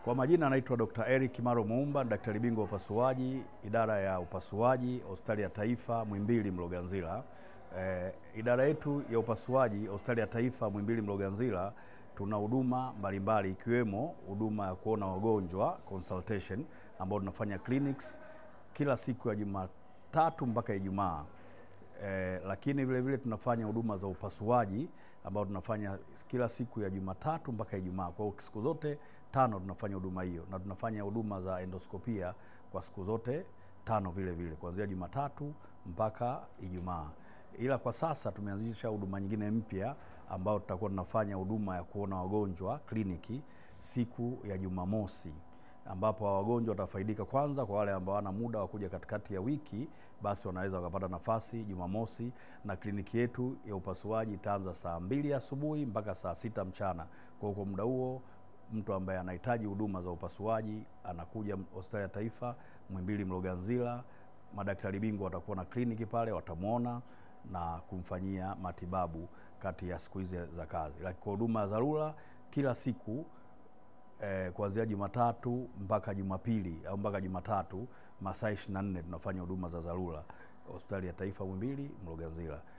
Kwa majina anaitwa Dr. Eric Maro Muumba, daktari bingwa wa upasuaji, idara ya upasuaji, hospitali ya taifa Muhimbili Mloganzila. Idara yetu ya upasuaji, hospitali ya taifa Muhimbili Mloganzila, tuna huduma mbalimbali ikiwemo huduma ya kuona wagonjwa consultation, ambao tunafanya clinics kila siku ya Jumatatu mpaka Ijumaa. Lakini vile vile tunafanya huduma za upasuaji ambao tunafanya kila siku ya Jumatatu mpaka Ijumaa. Kwa hiyo siku zote 5 tunafanya huduma hiyo, na tunafanya huduma za endoskopia kwa siku zote 5 vile vile kuanzia Jumatatu mpaka Ijumaa. Ila kwa sasa tumeanzisha huduma nyingine mpya ambao tutakuwa tunafanya huduma ya kuona wagonjwa kliniki siku ya Jumamosi, ambapo wagonjwa watafaidika. Kwanza, kwa wale ambao wana muda wa kuja katikati ya wiki, basi wanaweza wakapata nafasi Jumamosi, na kliniki yetu ya upasuaji itaanza saa 2 asubuhi mpaka saa 6 mchana. Kwa muda huo mtu ambaye anahitaji huduma za upasuaji anakuja hospitali ya taifa Muhimbili Mloganzila. Madaktari bingwa watakuwa na kliniki pale, watamwona na kumfanyia matibabu kati ya siku hizi za kazi. Lakini kwa huduma za dharura kila siku kuanzia Jumatatu mpaka Jumapili au mpaka Jumatatu, masaa 24 tunafanya huduma za dharura hospitali ya taifa Muhimbili Mloganzila.